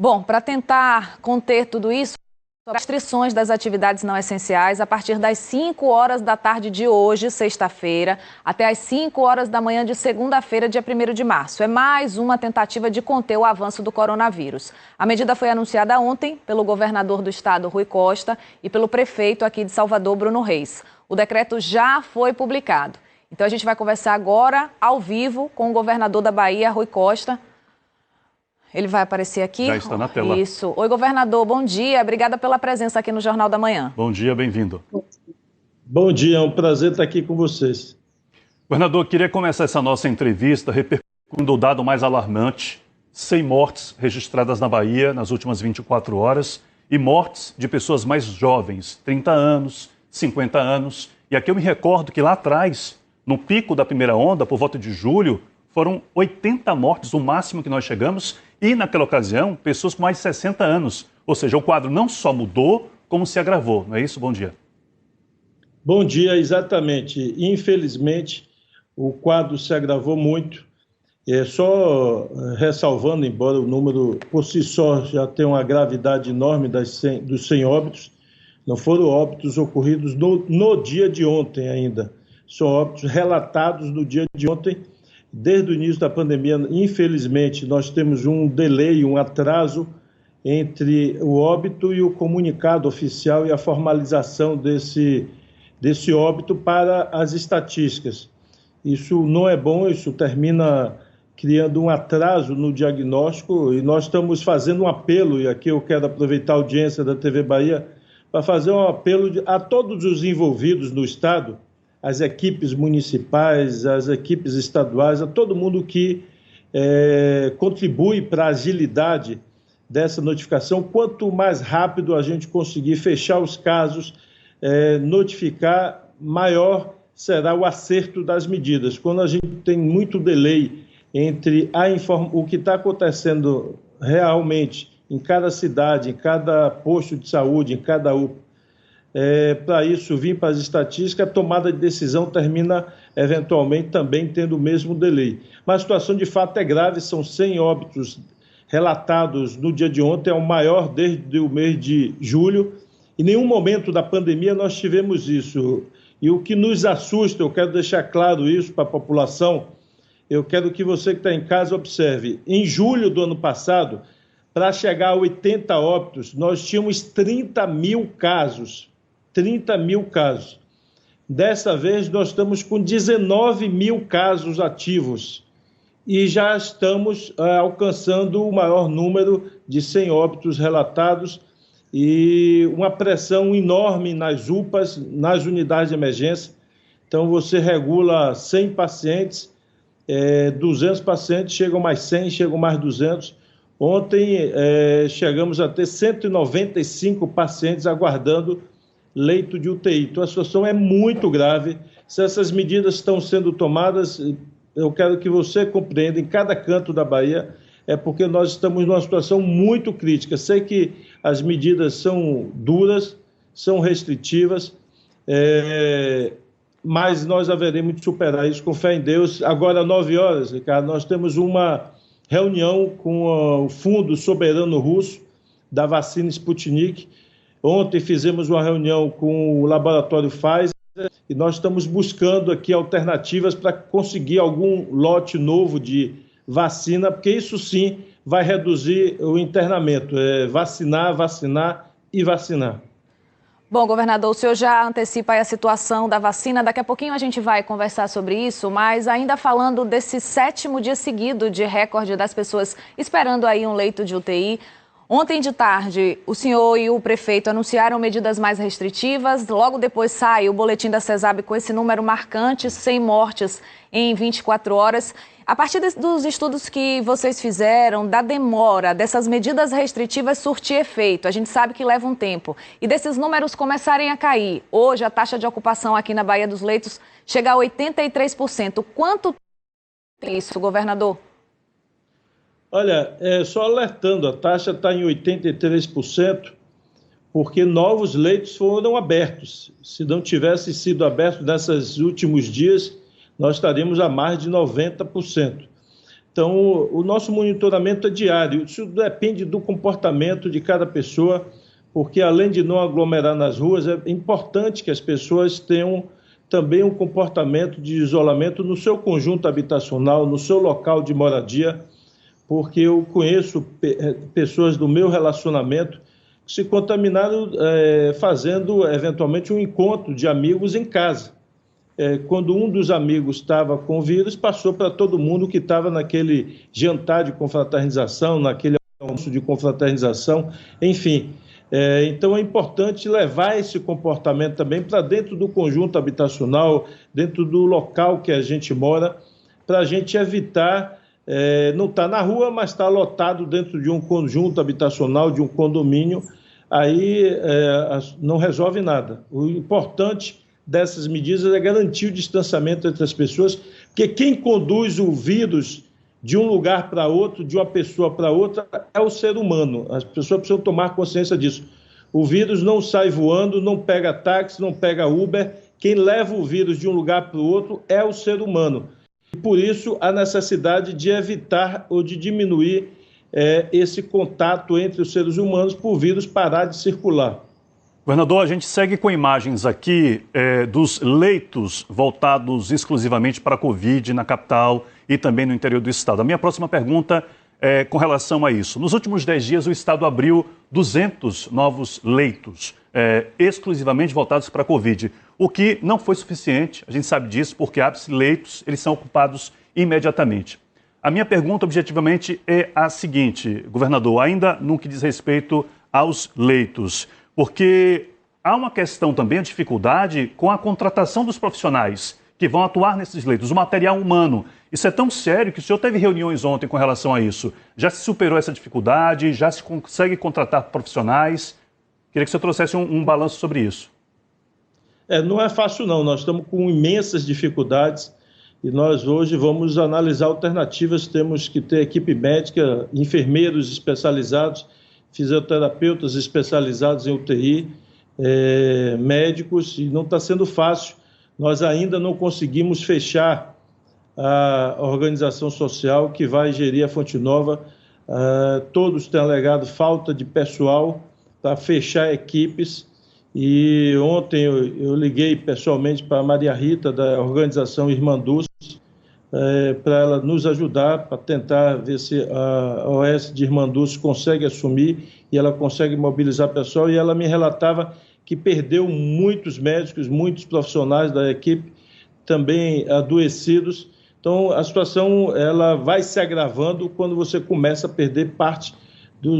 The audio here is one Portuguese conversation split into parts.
Bom, para tentar conter tudo isso, restrições das atividades não essenciais a partir das 5 horas da tarde de hoje, sexta-feira, até as 5 horas da manhã de segunda-feira, dia 1º de março. É mais uma tentativa de conter o avanço do coronavírus. A medida foi anunciada ontem pelo governador do estado, Rui Costa, e pelo prefeito aqui de Salvador, Bruno Reis. O decreto já foi publicado. Então a gente vai conversar agora, ao vivo, com o governador da Bahia, Rui Costa. Ele vai aparecer aqui. Já está na tela. Isso. Oi, governador, bom dia. Obrigada pela presença aqui no Jornal da Manhã. Bom dia, bem-vindo. Bom dia, é um prazer estar aqui com vocês. Governador, queria começar essa nossa entrevista repercutindo o dado mais alarmante: 100 mortes registradas na Bahia nas últimas 24 horas e mortes de pessoas mais jovens, 30 anos, 50 anos. E aqui eu me recordo que lá atrás, no pico da primeira onda, por volta de julho, foram 80 mortes, o máximo que nós chegamos, e naquela ocasião, pessoas com mais de 60 anos. Ou seja, o quadro não só mudou, como se agravou. Não é isso? Bom dia. Bom dia, exatamente. Infelizmente, o quadro se agravou muito. Só ressalvando, embora o número por si só já tenha uma gravidade enorme dos 100 óbitos, não foram óbitos ocorridos no dia de ontem ainda. São óbitos relatados no dia de ontem. Desde o início da pandemia, infelizmente, nós temos um delay, um atraso entre o óbito e o comunicado oficial e a formalização desse óbito para as estatísticas. Isso não é bom, isso termina criando um atraso no diagnóstico, e nós estamos fazendo um apelo, e aqui eu quero aproveitar a audiência da TV Bahia para fazer um apelo a todos os envolvidos no Estado, as equipes municipais, as equipes estaduais, a todo mundo que contribui para a agilidade dessa notificação. Quanto mais rápido a gente conseguir fechar os casos, notificar, maior será o acerto das medidas. Quando a gente tem muito delay entre o que está acontecendo realmente em cada cidade, em cada posto de saúde, em cada UPA, para isso vir para as estatísticas, a tomada de decisão termina eventualmente também tendo o mesmo delay. Mas a situação de fato é grave, são 100 óbitos relatados no dia de ontem, é o maior desde o mês de julho. Em nenhum momento da pandemia nós tivemos isso. E o que nos assusta, eu quero deixar claro isso para a população, eu quero que você que está em casa observe. Em julho do ano passado, para chegar a 80 óbitos, nós tínhamos 30 mil casos. 30 mil casos. Dessa vez, nós estamos com 19 mil casos ativos e já estamos alcançando o maior número de 100 óbitos relatados e uma pressão enorme nas UPAs, nas unidades de emergência. Então, você regula 100 pacientes, 200 pacientes, chegam mais 100, chegam mais 200. Ontem, chegamos a ter 195 pacientes aguardando leito de UTI. Então, a situação é muito grave. Se essas medidas estão sendo tomadas, eu quero que você compreenda, em cada canto da Bahia, é porque nós estamos numa situação muito crítica. Sei que as medidas são duras, são restritivas, mas nós haveremos de superar isso com fé em Deus. Agora, às 9 horas, Ricardo, nós temos uma reunião com o Fundo Soberano Russo da vacina Sputnik. Ontem fizemos uma reunião com o laboratório Pfizer e nós estamos buscando aqui alternativas para conseguir algum lote novo de vacina, porque isso sim vai reduzir o internamento. Vacinar, vacinar e vacinar. Bom, governador, o senhor já antecipa aí a situação da vacina. Daqui a pouquinho a gente vai conversar sobre isso, mas ainda falando desse 7º dia seguido de recorde das pessoas esperando aí um leito de UTI. Ontem de tarde, o senhor e o prefeito anunciaram medidas mais restritivas. Logo depois sai o boletim da CESAB com esse número marcante, 100 mortes em 24 horas. A partir dos estudos que vocês fizeram, da demora dessas medidas restritivas surtir efeito, a gente sabe que leva um tempo, e desses números começarem a cair. Hoje, a taxa de ocupação aqui na Bahia dos Leitos chega a 83%. Quanto é isso, governador? Olha, só alertando, a taxa está em 83%, porque novos leitos foram abertos. Se não tivesse sido aberto nesses últimos dias, nós estaríamos a mais de 90%. Então, o nosso monitoramento é diário. Isso depende do comportamento de cada pessoa, porque além de não aglomerar nas ruas, é importante que as pessoas tenham também um comportamento de isolamento no seu conjunto habitacional, no seu local de moradia, porque eu conheço pessoas do meu relacionamento que se contaminaram fazendo, eventualmente, um encontro de amigos em casa. Quando um dos amigos estava com o vírus, passou para todo mundo que estava naquele jantar de confraternização, naquele almoço de confraternização, enfim. Então, é importante levar esse comportamento também para dentro do conjunto habitacional, dentro do local que a gente mora, para a gente evitar não estar na rua, mas estar lotado dentro de um conjunto habitacional, de um condomínio, aí não resolve nada. O importante dessas medidas é garantir o distanciamento entre as pessoas, porque quem conduz o vírus de um lugar para outro, de uma pessoa para outra, é o ser humano. As pessoas precisam tomar consciência disso. O vírus não sai voando, não pega táxi, não pega Uber. Quem leva o vírus de um lugar para o outro é o ser humano. E por isso, a necessidade de evitar ou de diminuir esse contato entre os seres humanos para o vírus parar de circular. Governador, a gente segue com imagens aqui dos leitos voltados exclusivamente para a Covid na capital e também no interior do estado. A minha próxima pergunta é com relação a isso. Nos últimos 10 dias, o estado abriu 200 novos leitos exclusivamente voltados para a Covid, o que não foi suficiente, a gente sabe disso, porque abre-se leitos, eles são ocupados imediatamente. A minha pergunta, objetivamente, é a seguinte, governador, ainda no que diz respeito aos leitos, porque há uma questão também, a dificuldade com a contratação dos profissionais que vão atuar nesses leitos, o material humano. Isso é tão sério que o senhor teve reuniões ontem com relação a isso. Já se superou essa dificuldade? Já se consegue contratar profissionais? Queria que o senhor trouxesse um balanço sobre isso. Não é fácil não, nós estamos com imensas dificuldades e nós hoje vamos analisar alternativas, temos que ter equipe médica, enfermeiros especializados, fisioterapeutas especializados em UTI, médicos, e não está sendo fácil. Nós ainda não conseguimos fechar a organização social que vai gerir a Fonte Nova. Todos têm alegado falta de pessoal para fechar equipes. E ontem eu liguei pessoalmente para a Maria Rita, da organização Irmanduz, para ela nos ajudar, para tentar ver se a OS de Irmanduz consegue assumir e ela consegue mobilizar pessoal. E ela me relatava que perdeu muitos médicos, muitos profissionais da equipe, também adoecidos. Então, a situação ela vai se agravando quando você começa a perder parte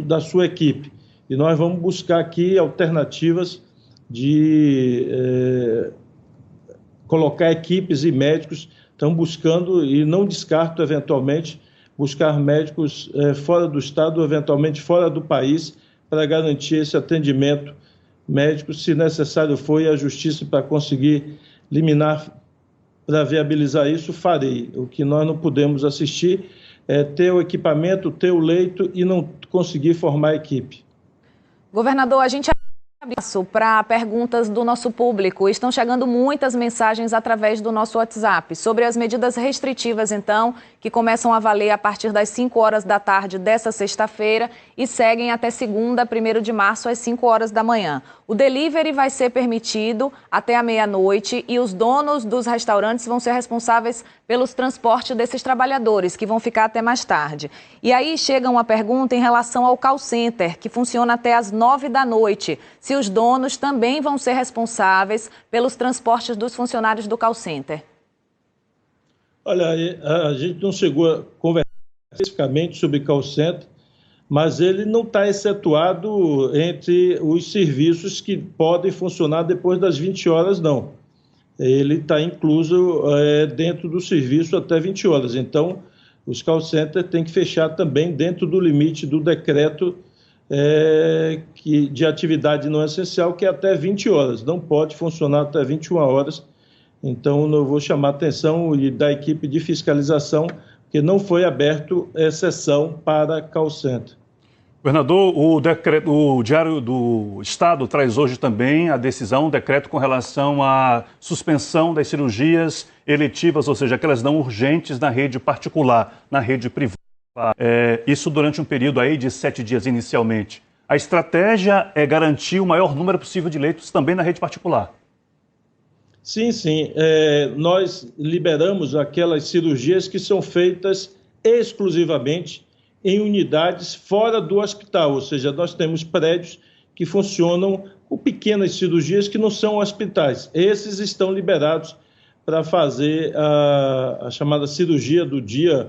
da sua equipe. E nós vamos buscar aqui alternativas de colocar equipes e médicos. Estão buscando, e não descarto, eventualmente, buscar médicos fora do estado, eventualmente fora do país, para garantir esse atendimento médico, se necessário for, e a justiça para conseguir liminar, para viabilizar isso, farei. O que nós não podemos assistir é ter o equipamento, ter o leito e não conseguir formar a equipe. Governador, a gente para perguntas do nosso público. Estão chegando muitas mensagens através do nosso WhatsApp sobre as medidas restritivas, então, que começam a valer a partir das 5 horas da tarde desta sexta-feira e seguem até segunda, 1º de março, às 5 horas da manhã. O delivery vai ser permitido até a meia-noite e os donos dos restaurantes vão ser responsáveis pelos transportes desses trabalhadores, que vão ficar até mais tarde. E aí chega uma pergunta em relação ao call center, que funciona até às 9 da noite. Se os donos também vão ser responsáveis pelos transportes dos funcionários do call center. Olha, a gente não chegou a conversar especificamente sobre call center, mas ele não está excetuado entre os serviços que podem funcionar depois das 20 horas, não. Ele está incluso dentro do serviço até 20 horas. Então, os call centers têm que fechar também dentro do limite do decreto de atividade não essencial, que é até 20 horas. Não pode funcionar até 21 horas. Então, eu vou chamar a atenção da equipe de fiscalização, porque não foi aberto exceção para call center. Governador, o Diário do Estado traz hoje também a decisão, um decreto com relação à suspensão das cirurgias eletivas, ou seja, aquelas não urgentes na rede particular, na rede privada. Isso durante um período aí de 7 dias inicialmente. A estratégia é garantir o maior número possível de leitos também na rede particular. Sim, sim. Nós liberamos aquelas cirurgias que são feitas exclusivamente em unidades fora do hospital, ou seja, nós temos prédios que funcionam com pequenas cirurgias que não são hospitais. Esses estão liberados para fazer a chamada cirurgia do dia,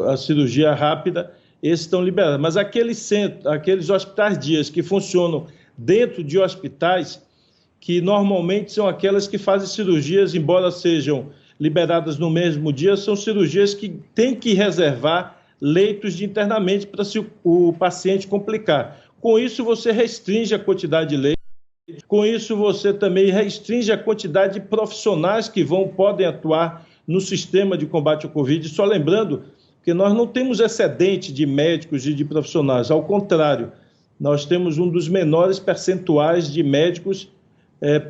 a cirurgia rápida, esses estão liberados. Mas aqueles hospitais dias que funcionam dentro de hospitais, que normalmente são aquelas que fazem cirurgias, embora sejam liberadas no mesmo dia, são cirurgias que têm que reservar leitos de internamento para se o paciente complicar. Com isso, você restringe a quantidade de leitos, com isso você também restringe a quantidade de profissionais que podem atuar no sistema de combate ao Covid. Só lembrando que nós não temos excedente de médicos e de profissionais, ao contrário, nós temos um dos menores percentuais de médicos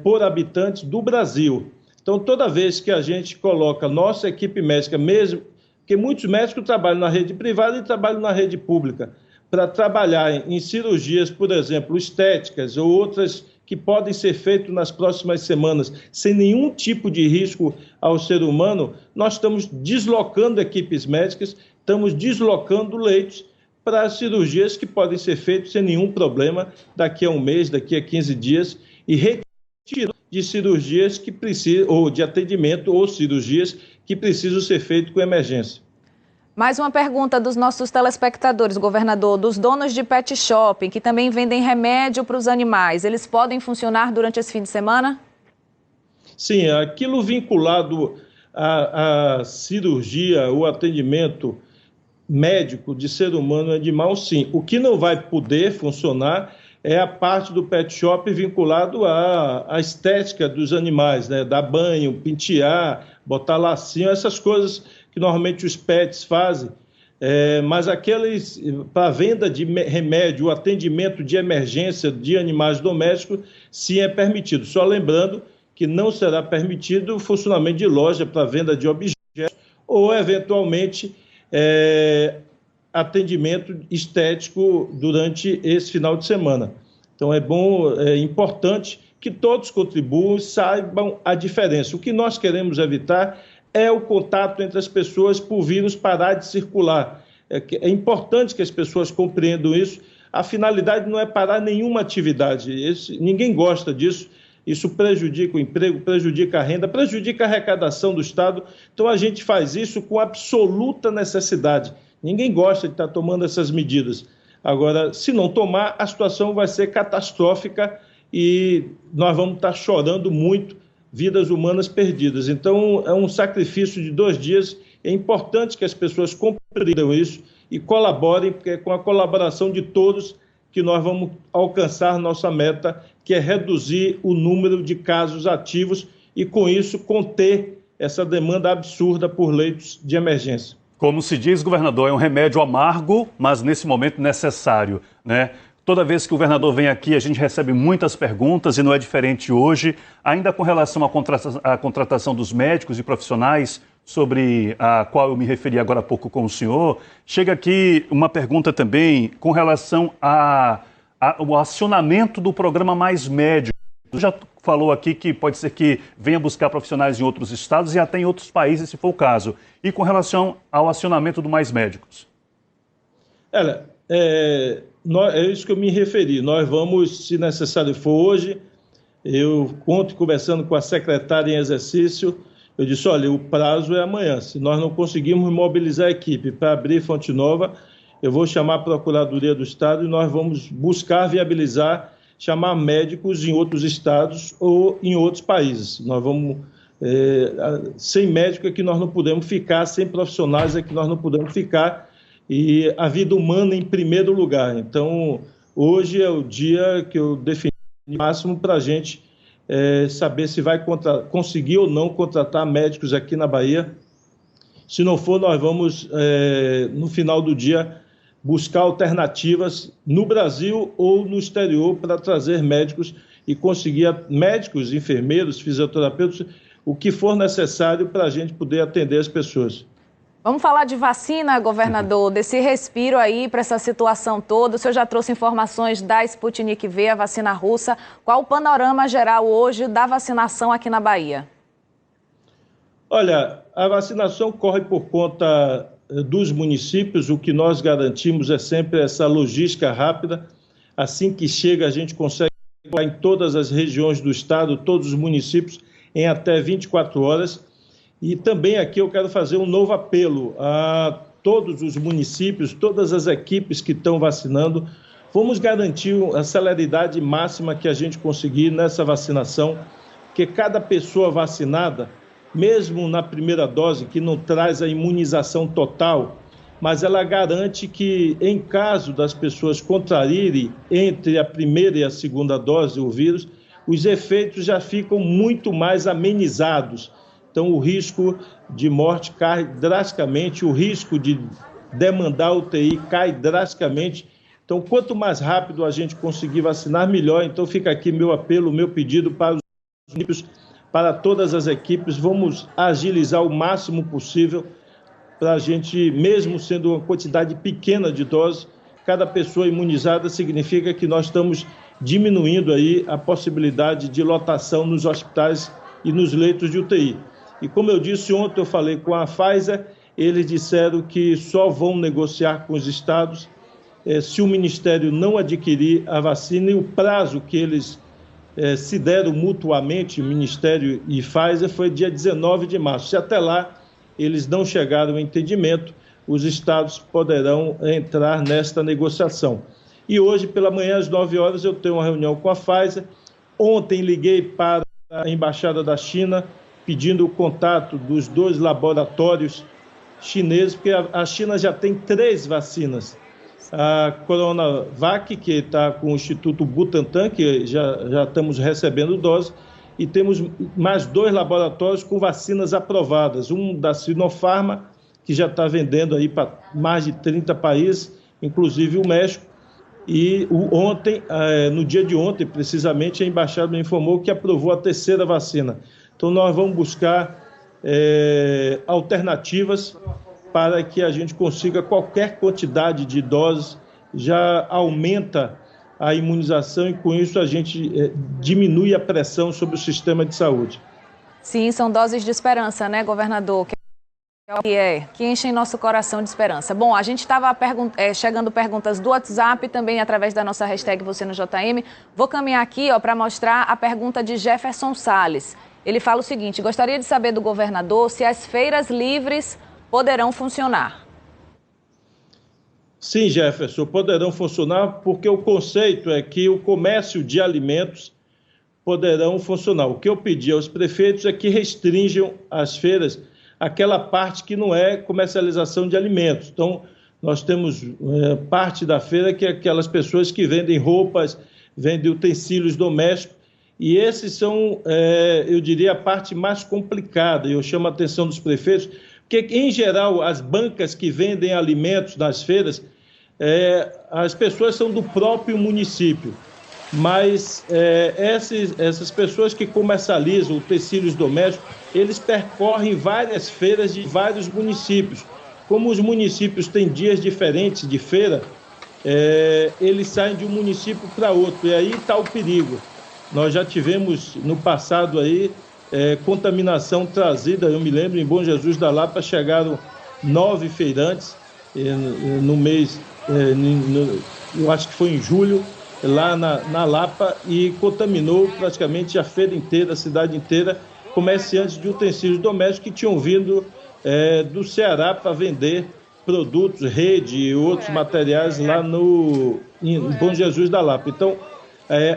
por habitantes do Brasil. Então, toda vez que a gente coloca nossa equipe médica, mesmo porque muitos médicos trabalham na rede privada e trabalham na rede pública, para trabalhar em cirurgias, por exemplo, estéticas ou outras que podem ser feitas nas próximas semanas, sem nenhum tipo de risco ao ser humano, nós estamos deslocando equipes médicas, estamos deslocando leitos para cirurgias que podem ser feitas sem nenhum problema daqui a um mês, daqui a 15 dias, e retirando de cirurgias que precisam, ou de atendimento, ou cirurgias que precisam ser feitas com emergência. Mais uma pergunta dos nossos telespectadores, governador. Dos donos de pet shopping, que também vendem remédio para os animais, eles podem funcionar durante esse fim de semana? Sim, aquilo vinculado à cirurgia, o atendimento médico de ser humano e animal, sim. O que não vai poder funcionar é a parte do pet shop vinculado à estética dos animais, né? Dar banho, pentear, botar lacinho, essas coisas que normalmente os pets fazem, mas aqueles para venda de remédio, o atendimento de emergência de animais domésticos, sim é permitido. Só lembrando que não será permitido o funcionamento de loja para venda de objetos ou, eventualmente, atendimento estético durante esse final de semana. Então, é importante que todos contribuam e saibam a diferença. O que nós queremos evitar é o contato entre as pessoas por vírus parar de circular. É importante que as pessoas compreendam isso. A finalidade não é parar nenhuma atividade. Ninguém gosta disso. Isso prejudica o emprego, prejudica a renda, prejudica a arrecadação do Estado. Então, a gente faz isso com absoluta necessidade. Ninguém gosta de estar tomando essas medidas. Agora, se não tomar, a situação vai ser catastrófica e nós vamos estar chorando muito vidas humanas perdidas. Então, é um sacrifício de 2 dias. É importante que as pessoas compreendam isso e colaborem, porque é com a colaboração de todos que nós vamos alcançar nossa meta, que é reduzir o número de casos ativos e, com isso, conter essa demanda absurda por leitos de emergência. Como se diz, governador, é um remédio amargo, mas nesse momento necessário, né? Toda vez que o governador vem aqui, a gente recebe muitas perguntas e não é diferente hoje. Ainda com relação à contratação dos médicos e profissionais, sobre a qual eu me referi agora há pouco com o senhor, chega aqui uma pergunta também com relação ao acionamento do programa Mais Médico. Você já falou aqui que pode ser que venha buscar profissionais em outros estados e até em outros países, se for o caso. E com relação ao acionamento do Mais Médicos? É isso que eu me referi. Nós vamos, se necessário for hoje, eu conto conversando com a secretária em exercício, eu disse, olha, o prazo é amanhã. Se nós não conseguirmos mobilizar a equipe para abrir Fonte Nova, eu vou chamar a Procuradoria do Estado e nós vamos buscar viabilizar, chamar médicos em outros estados ou em outros países. Nós vamos... sem médico é que nós não podemos ficar, sem profissionais é que nós não podemos ficar, e a vida humana em primeiro lugar. Então, hoje é o dia que eu defini o máximo para a gente saber se vai conseguir ou não contratar médicos aqui na Bahia. Se não for, nós vamos, no final do dia, buscar alternativas no Brasil ou no exterior para trazer médicos e conseguir médicos, enfermeiros, fisioterapeutas, o que for necessário para a gente poder atender as pessoas. Vamos falar de vacina, governador, desse respiro aí para essa situação toda. O senhor já trouxe informações da Sputnik V, a vacina russa. Qual o panorama geral hoje da vacinação aqui na Bahia? Olha, a vacinação corre por conta dos municípios. O que nós garantimos é sempre essa logística rápida. Assim que chega, a gente consegue em todas as regiões do estado, todos os municípios, em até 24 horas. E também aqui eu quero fazer um novo apelo a todos os municípios, todas as equipes que estão vacinando. Vamos garantir a celeridade máxima que a gente conseguir nessa vacinação, porque cada pessoa vacinada, mesmo na primeira dose, que não traz a imunização total, mas ela garante que, em caso das pessoas contraírem entre a primeira e a segunda dose o vírus, os efeitos já ficam muito mais amenizados. Então, o risco de morte cai drasticamente, o risco de demandar UTI cai drasticamente. Então, quanto mais rápido a gente conseguir vacinar, melhor. Então, fica aqui meu apelo, meu pedido para os municípios, para todas as equipes. Vamos agilizar o máximo possível para a gente, mesmo sendo uma quantidade pequena de doses, cada pessoa imunizada significa que nós estamos diminuindo aí a possibilidade de lotação nos hospitais e nos leitos de UTI. E como eu disse ontem, eu falei com a Pfizer, eles disseram que só vão negociar com os estados se o Ministério não adquirir a vacina, e o prazo que eles se deram mutuamente, Ministério e Pfizer, foi dia 19 de março. Se até lá eles não chegaram ao entendimento, os estados poderão entrar nesta negociação. E hoje, pela manhã, às 9 horas, eu tenho uma reunião com a Pfizer. Ontem liguei para a Embaixada da China, pedindo o contato dos 2 laboratórios chineses, porque a China já tem 3 vacinas. A Coronavac, que está com o Instituto Butantan, que já estamos recebendo doses, e temos mais 2 laboratórios com vacinas aprovadas. Um da Sinopharm, que já está vendendo aí para mais de 30 países, inclusive o México. E ontem, no dia de ontem, precisamente, a Embaixada me informou que aprovou a 3ª vacina. Então, nós vamos buscar alternativas para que a gente consiga qualquer quantidade de doses, já aumenta a imunização e, com isso, a gente diminui a pressão sobre o sistema de saúde. Sim, são doses de esperança, né, governador? Que enchem nosso coração de esperança. Bom, a gente estava chegando perguntas do WhatsApp, também através da nossa hashtag Você no JM. Vou caminhar aqui para mostrar a pergunta de Jefferson Salles. Ele fala o seguinte: gostaria de saber do governador se as feiras livres poderão funcionar. Sim, Jefferson, poderão funcionar porque o conceito é que o comércio de alimentos poderão funcionar. O que eu pedi aos prefeitos é que restringam as feiras aquela parte que não é comercialização de alimentos. Então, nós temos parte da feira que é aquelas pessoas que vendem roupas, vendem utensílios domésticos, e esses são, eu diria, a parte mais complicada. Eu chamo a atenção dos prefeitos, porque, em geral, as bancas que vendem alimentos nas feiras, as pessoas são do próprio município, mas essas pessoas que comercializam utensílios domésticos, eles percorrem várias feiras de vários municípios. Como os municípios têm dias diferentes de feira, eles saem de um município para outro, e aí está o perigo. Nós já tivemos no passado aí contaminação trazida, eu me lembro, em Bom Jesus da Lapa chegaram 9 feirantes no mês, eu acho que foi em julho, lá na Lapa, e contaminou praticamente a feira inteira, a cidade inteira, comerciantes de utensílios domésticos que tinham vindo do Ceará para vender produtos, rede e outros materiais lá em Bom Jesus da Lapa. Então,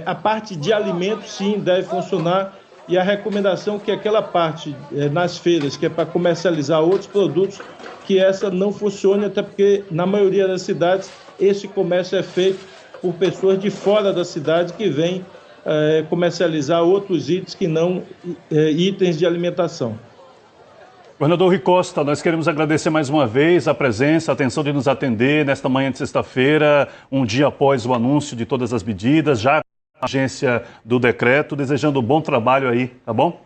a parte de alimentos, sim, deve funcionar, e a recomendação é que aquela parte nas feiras, que é para comercializar outros produtos, que essa não funcione, até porque, na maioria das cidades, esse comércio é feito por pessoas de fora da cidade que vêm comercializar outros itens que não itens de alimentação. Governador Rui Costa, nós queremos agradecer mais uma vez a presença, a atenção de nos atender nesta manhã de sexta-feira, um dia após o anúncio de todas as medidas, já a agência do decreto, desejando um bom trabalho aí, tá bom?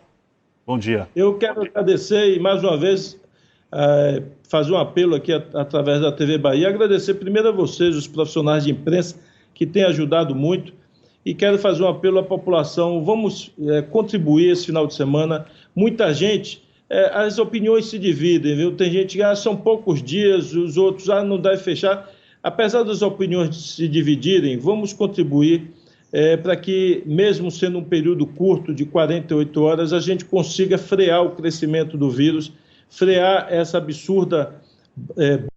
Bom dia. Eu quero agradecer e, mais uma vez, fazer um apelo aqui através da TV Bahia, agradecer primeiro a vocês, os profissionais de imprensa, que têm ajudado muito, e quero fazer um apelo à população, vamos contribuir esse final de semana. Muita gente, as opiniões se dividem, viu? Tem gente que são poucos dias, os outros não deve fechar. Apesar das opiniões se dividirem, vamos contribuir para que, mesmo sendo um período curto de 48 horas, a gente consiga frear o crescimento do vírus, frear essa absurda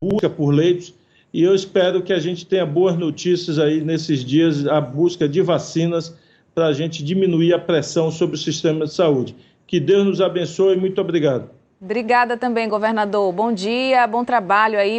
busca por leitos, e eu espero que a gente tenha boas notícias aí nesses dias, a busca de vacinas, para a gente diminuir a pressão sobre o sistema de saúde. Que Deus nos abençoe e muito obrigado. Obrigada também, governador. Bom dia, bom trabalho aí.